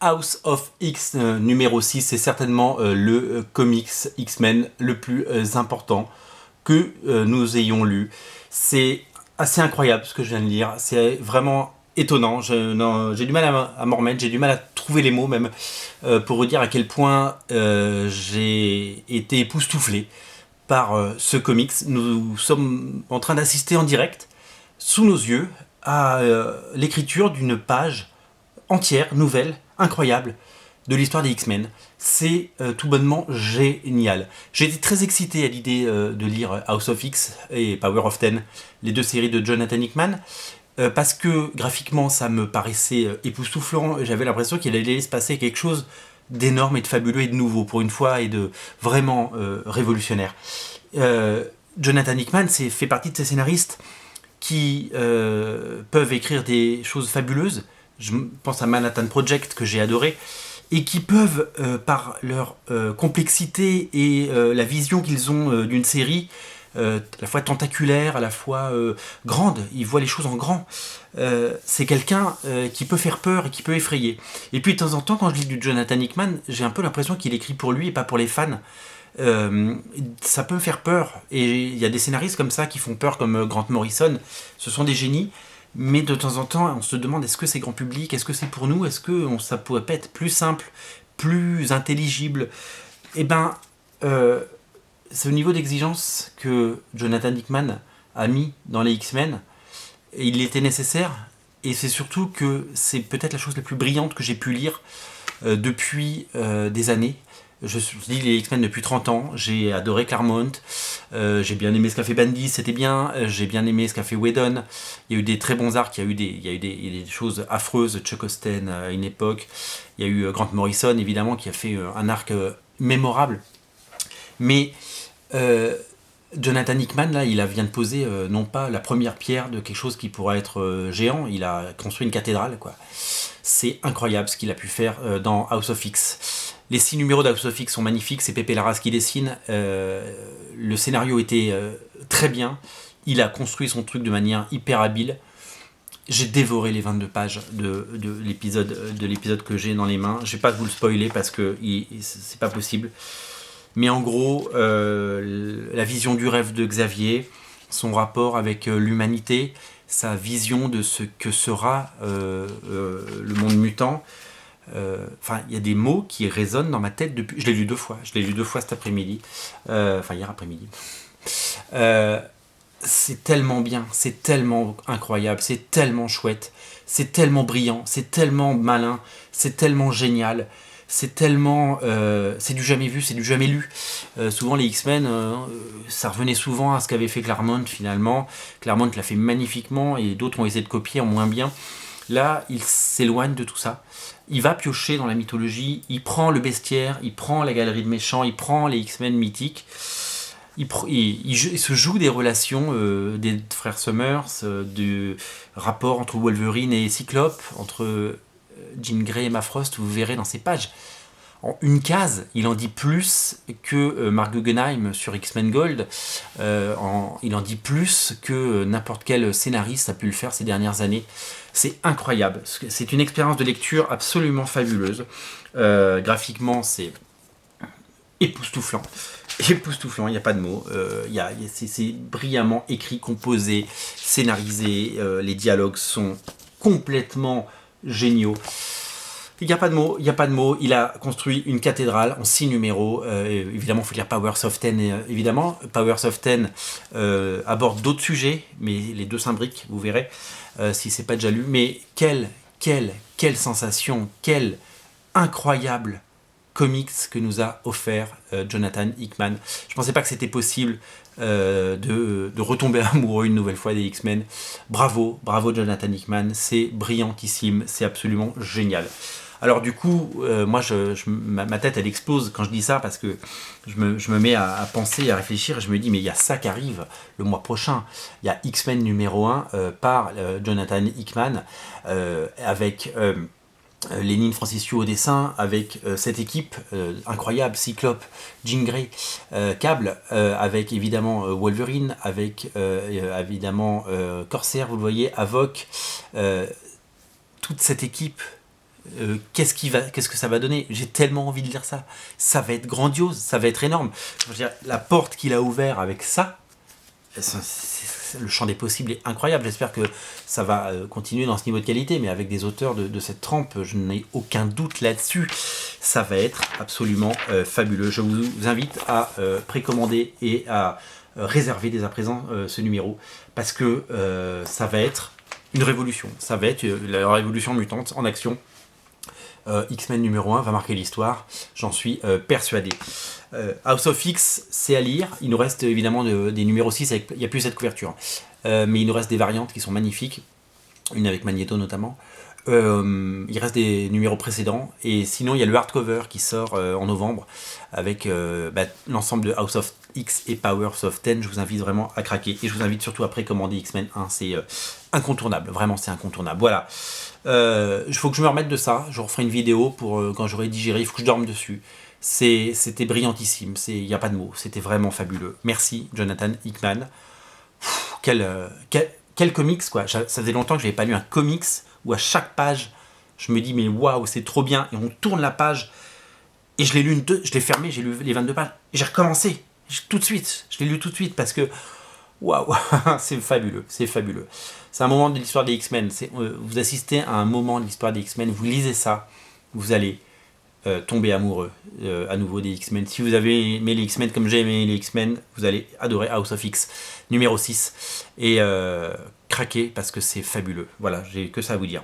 House of X numéro 6, c'est certainement le comics X-Men le plus important que nous ayons lu. C'est assez incroyable ce que je viens de lire, c'est vraiment étonnant, j'ai du mal à m'en remettre, j'ai du mal à trouver les mots même pour vous dire à quel point j'ai été époustouflé par ce comics. Nous sommes en train d'assister en direct, sous nos yeux, à l'écriture d'une page entière, nouvelle, incroyable, de l'histoire des X-Men. C'est tout bonnement génial. J'ai été très excité à l'idée de lire House of X et Power of Ten, les deux séries de Jonathan Hickman, parce que graphiquement ça me paraissait époustouflant. J'avais l'impression qu'il allait se passer quelque chose d'énorme et de fabuleux et de nouveau pour une fois et de vraiment révolutionnaire. Jonathan Hickman fait partie de ces scénaristes qui peuvent écrire des choses fabuleuses. Je pense à Manhattan Project que j'ai adoré, et qui peuvent, par leur complexité et la vision qu'ils ont d'une série, à la fois tentaculaire, à la fois grande, ils voient les choses en grand. C'est quelqu'un qui peut faire peur et qui peut effrayer. Et puis de temps en temps, quand je lis du Jonathan Hickman, j'ai un peu l'impression qu'il écrit pour lui et pas pour les fans. Ça peut me faire peur, et il y a des scénaristes comme ça qui font peur, comme Grant Morrison. Ce sont des génies, mais de temps en temps on se demande, est-ce que c'est grand public, est-ce que c'est pour nous, est-ce que ça pourrait pas être plus simple, plus intelligible. Et ben c'est au niveau d'exigence que Jonathan Hickman a mis dans les X-Men, et il était nécessaire, et c'est surtout que c'est peut-être la chose la plus brillante que j'ai pu lire depuis des années. Je lis les X-Men depuis 30 ans, j'ai adoré Claremont, j'ai bien aimé ce qu'a fait Bendis, c'était bien, j'ai bien aimé ce qu'a fait Whedon, il y a eu des très bons arcs, il y a eu des choses affreuses, Chuck Austen à une époque, il y a eu Grant Morrison évidemment qui a fait un arc mémorable, mais Jonathan Hickman là, il vient de poser non pas la première pierre de quelque chose qui pourrait être géant, il a construit une cathédrale quoi. C'est incroyable ce qu'il a pu faire dans House of X. Les 6 numéros d'House of X sont magnifiques, c'est Pepe Larraz qui dessine. Le scénario était très bien. Il a construit son truc de manière hyper habile. J'ai dévoré les 22 pages de l'épisode que j'ai dans les mains. Je ne vais pas vous le spoiler parce que c'est pas possible. Mais en gros, la vision du rêve de Xavier, son rapport avec l'humanité, sa vision de ce que sera le monde mutant. Enfin, il y a des mots qui résonnent dans ma tête depuis. Je l'ai lu 2 fois. Je l'ai lu 2 fois cet après-midi. Enfin, hier après-midi. C'est tellement bien, c'est tellement incroyable, c'est tellement chouette, c'est tellement brillant, c'est tellement malin, c'est tellement génial. C'est tellement... c'est du jamais vu, c'est du jamais lu. Souvent les X-Men, ça revenait souvent à ce qu'avait fait Claremont finalement. Claremont l'a fait magnifiquement et d'autres ont essayé de copier en moins bien. Là, il s'éloigne de tout ça. Il va piocher dans la mythologie, il prend le bestiaire, il prend la galerie de méchants, il prend les X-Men mythiques. Il se joue des relations des frères Summers, du rapport entre Wolverine et Cyclope, entre Jean Grey et Emma Frost. Vous verrez dans ces pages. En une case, il en dit plus que Mark Guggenheim sur X-Men Gold. Il en dit plus que n'importe quel scénariste a pu le faire ces dernières années. C'est incroyable. C'est une expérience de lecture absolument fabuleuse. Graphiquement, c'est époustouflant. Époustouflant, il n'y a pas de mots. C'est brillamment écrit, composé, scénarisé. Les dialogues sont complètement géniaux. Il n'y a pas de mots, il a construit une cathédrale en 6 numéros. Évidemment, il faut lire Powers of Ten. Évidemment, Powers of Ten aborde d'autres sujets, mais les deux s'imbriquent, vous verrez, si c'est pas déjà lu. Mais quelle sensation, quel incroyable comics que nous a offert Jonathan Hickman. Je ne pensais pas que c'était possible de retomber amoureux une nouvelle fois des X-Men. Bravo Jonathan Hickman, c'est brillantissime, c'est absolument génial. Alors du coup, moi, ma tête elle explose quand je dis ça parce que je me mets à penser, à réfléchir, et je me dis mais il y a ça qui arrive le mois prochain. Il y a X-Men numéro 1 par Jonathan Hickman avec... Lénine Franciscu au dessin, avec cette équipe incroyable, Cyclope, Jean Grey, Cable, avec évidemment Wolverine, avec évidemment Corsair, vous le voyez, Havok, toute cette équipe qu'est-ce que ça va donner? J'ai tellement envie de lire ça. Ça va être grandiose, ça va être énorme. Je veux dire, la porte qu'il a ouverte avec ça, le champ des possibles est incroyable. J'espère que ça va continuer dans ce niveau de qualité, mais avec des auteurs de cette trempe, je n'ai aucun doute là-dessus. Ça va être absolument fabuleux. Je vous invite à précommander et à réserver dès à présent ce numéro, parce que ça va être une révolution. Ça va être la révolution mutante en action. X-Men numéro 1 va marquer l'histoire, j'en suis persuadé. House of X, c'est à lire. Il nous reste évidemment des numéros 6, il n'y a plus cette couverture. Mais il nous reste des variantes qui sont magnifiques, une avec Magneto notamment. Il reste des numéros précédents, et sinon il y a le hardcover qui sort en novembre avec l'ensemble de House of X et Powers of 10. Je vous invite vraiment à craquer, et je vous invite surtout à précommander X-Men 1, c'est incontournable, vraiment c'est incontournable. Voilà, il faut que je me remette de ça, je referai une vidéo pour quand j'aurai digéré, il faut que je dorme dessus. C'était brillantissime, il n'y a pas de mots, c'était vraiment fabuleux. Merci Jonathan Hickman. Quel comics quoi. Ça faisait longtemps que je n'avais pas lu un comics où à chaque page je me dis mais waouh, c'est trop bien, et on tourne la page et je l'ai lu je l'ai fermé, j'ai lu les 22 pages et j'ai recommencé tout de suite, je l'ai lu tout de suite parce que waouh, c'est fabuleux, c'est fabuleux. C'est un moment de l'histoire des X-Men, vous assistez à un moment de l'histoire des X-Men, vous lisez ça, vous allez tomber amoureux à nouveau des X-Men. Si vous avez aimé les X-Men comme j'ai aimé les X-Men, vous allez adorer House of X numéro 6 et craquer parce que c'est fabuleux. Voilà, j'ai que ça à vous dire.